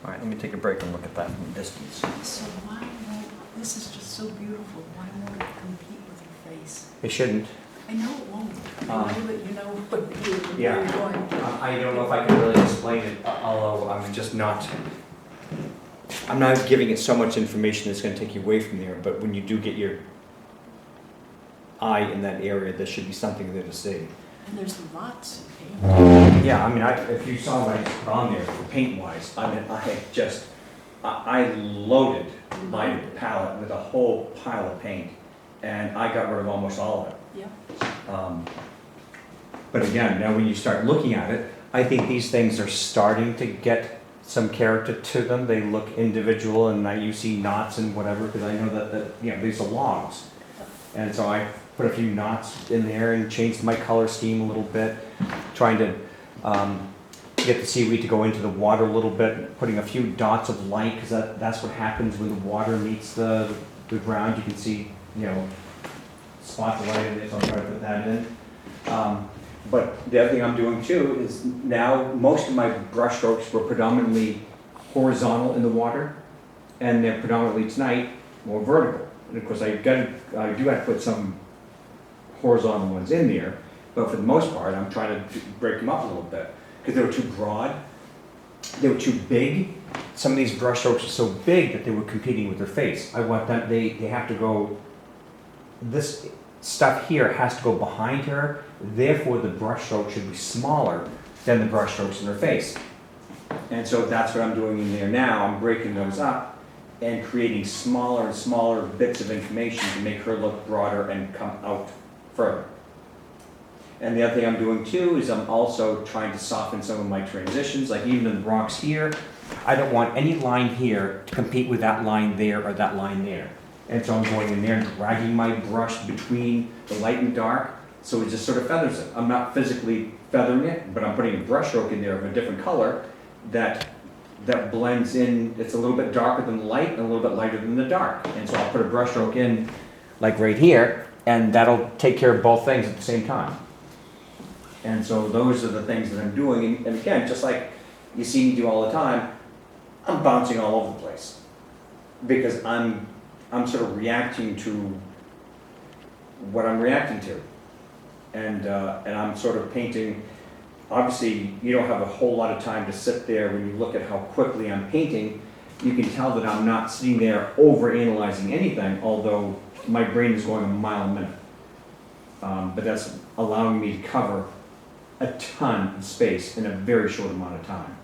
All right, let me take a break and look at that from a distance. So why won't, this is just so beautiful, why won't it compete with your face? It shouldn't. I know it won't. I know that you know what you're Yeah. going to. I don't know if I can really explain it, although I'm not giving it so much information that's going to take you away from there, but when you do get your eye in that area, there should be something there to see. And there's lots of paint. Yeah, I mean, if you saw what I put on there, paint-wise, I mean, I loaded my palette with a whole pile of paint, and I got rid of almost all of it. Yeah. But again, now when you start looking at it, I think these things are starting to get some character to them. They look individual, and now you see knots and whatever, because I know that you know, these are logs. And so I put a few knots in there and changed my color scheme a little bit, trying to get the seaweed to go into the water a little bit, putting a few dots of light, because that's what happens when the water meets the ground. You can see, you know, spots of light in there, so I'll try to put that in. But the other thing I'm doing too is now most of my brush strokes were predominantly horizontal in the water, and they're predominantly tonight more vertical. And of course I do have to put some horizontal ones in there, but for the most part I'm trying to break them up a little bit because they were too broad, they were too big. Some of these brush strokes are so big that they were competing with their face. I want them, they have to go, this stuff here has to go behind her, therefore the brush stroke should be smaller than the brush strokes in her face. And so that's what I'm doing in there now. I'm breaking those up and creating smaller and smaller bits of information to make her look broader and come out further. And the other thing I'm doing too is I'm also trying to soften some of my transitions, like even in the rocks here, I don't want any line here to compete with that line there or that line there. And so I'm going in there and dragging my brush between the light and dark, so it just sort of feathers it. I'm not physically feathering it, but I'm putting a brush stroke in there of a different color that blends in. It's a little bit darker than the light and a little bit lighter than the dark. And so I'll put a brush stroke in, like right here, and that'll take care of both things at the same time. And so those are the things that I'm doing. And again, just like you see me do all the time, I'm bouncing all over the place because I'm sort of reacting to what I'm reacting to. And I'm sort of painting. Obviously, you don't have a whole lot of time to sit there. When you look at how quickly I'm painting, you can tell that I'm not sitting there over-analyzing anything, although my brain is going a mile a minute. But that's allowing me to cover a ton of space in a very short amount of time.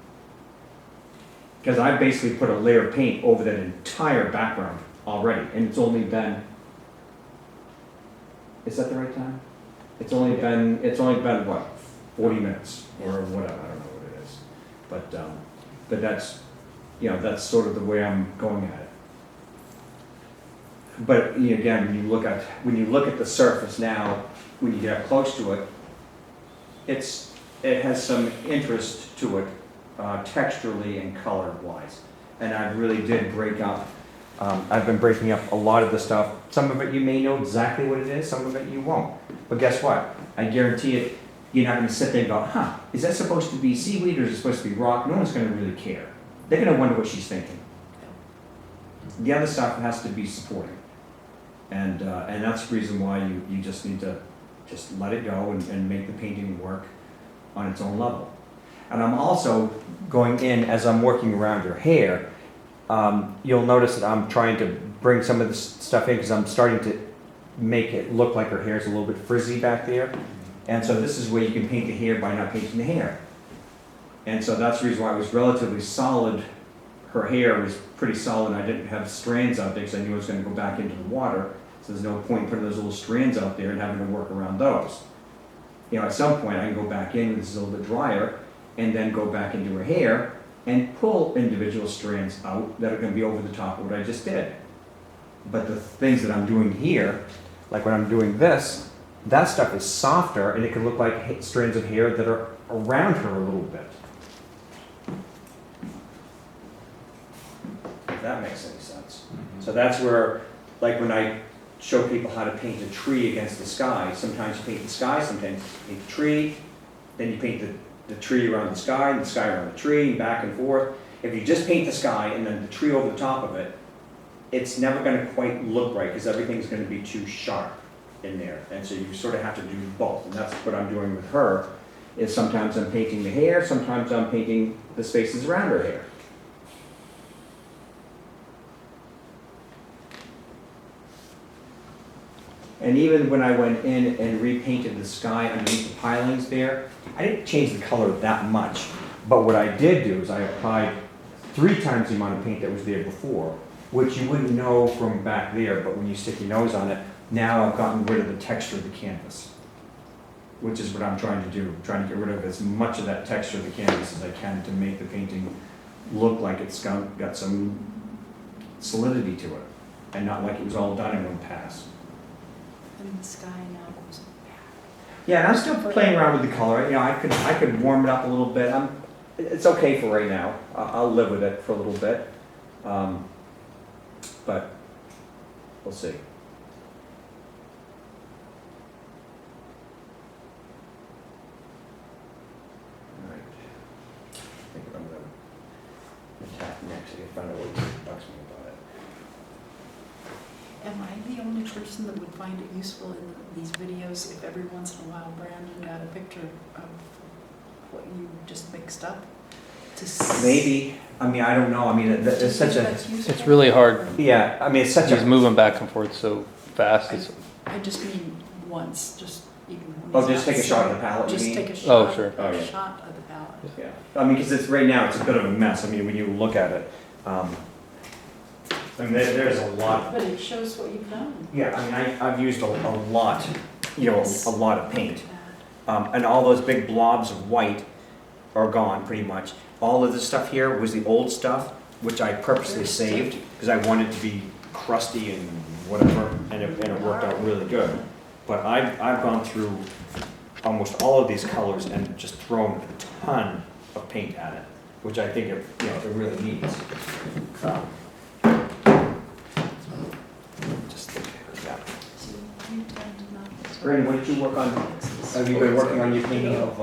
Because I basically put a layer of paint over that entire background already, and it's only been, is that the right time? It's only been what, 40 minutes or whatever, I don't know what it is. But that's, you know, that's sort of the way I'm going at it. But again, when you look at the surface now, when you get up close to it, it has some interest to it, texturally and color-wise. And I really did break up. I've been breaking up a lot of the stuff. Some of it you may know exactly what it is, some of it you won't. But guess what? I guarantee it, you're not going to sit there and go, huh, is that supposed to be seaweed or is it supposed to be rock? No one's going to really care. They're going to wonder what she's thinking. The other stuff has to be supporting. And that's the reason why you just need to just let it go and make the painting work on its own level. And I'm also going in, as I'm working around her hair, you'll notice that I'm trying to bring some of this stuff in because I'm starting to make it look like her hair is a little bit frizzy back there. And so this is where you can paint the hair by not painting the hair. And so that's the reason why it was relatively solid. Her hair was pretty solid. I didn't have strands out there because I knew it was going to go back into the water. So there's no point putting those little strands out there and having to work around those. You know, at some point I can go back in when this is a little bit drier and then go back into her hair and pull individual strands out that are going to be over the top of what I just did. But the things that I'm doing here, like when I'm doing this, that stuff is softer and it can look like strands of hair that are around her a little bit. If that makes any sense. So that's where, like when I show people how to paint a tree against the sky, sometimes you paint the sky, sometimes you paint the tree, then you paint the tree around the sky and the sky around the tree, and back and forth. if you just paint the sky and then the tree over the top of it, it's never gonna quite look right, because everything's gonna be too sharp in there. And so you sort of have to do both, and that's what I'm doing with her, is sometimes I'm painting the hair, sometimes I'm painting the spaces around her hair. And even when I went in and repainted the sky underneath the pilings there, I didn't change the color that much. But what I did do is I applied 3 times the amount of paint that was there before, which you wouldn't know from back there, but when you stick your nose on it, now I've gotten rid of the texture of the canvas, which is what I'm trying to do. I'm trying to get rid of as much of that texture of the canvas as I can to make the painting look like it's got some solidity to it, and not like it was all done in one pass. And the sky now goes back. Yeah, and I'm still playing around with the color. You know, I could warm it up a little bit. It's okay for right now. I'll live with it for a little bit, but we'll see. All right. I think I'm gonna attack next. I can find out what bugs me about it. Am I the only person that would find it useful in these videos if every once in a while Brandon got a picture of what you just mixed up? Maybe. I mean, I don't know. I mean, it's such a. It's really hard. Yeah, I mean, it's such He's a. moving back and forth so fast. It's, I just mean once, just even when Oh, he's just take a shot of the palette, you Just mean? take a Oh, shot, sure. Oh, yeah. a shot of the palette. Yeah, I mean, because it's right now, it's a bit of a mess. I mean, when you look at it, I mean, there's a lot. But it shows what you've done. Yeah, I mean, I've used a lot, you know, Yes. a lot of paint. Look at And all those big blobs of white are gone pretty much. All of this stuff here was the old stuff, which I purposely saved because I wanted it to be crusty and whatever, and it worked out really good. But I've gone through almost all of these colors and just thrown a ton of paint at it, which I think it, you know, it really needs. Just think, yeah. that. See, you tend to not. Brandon, what did you work on? Have you been working on your painting of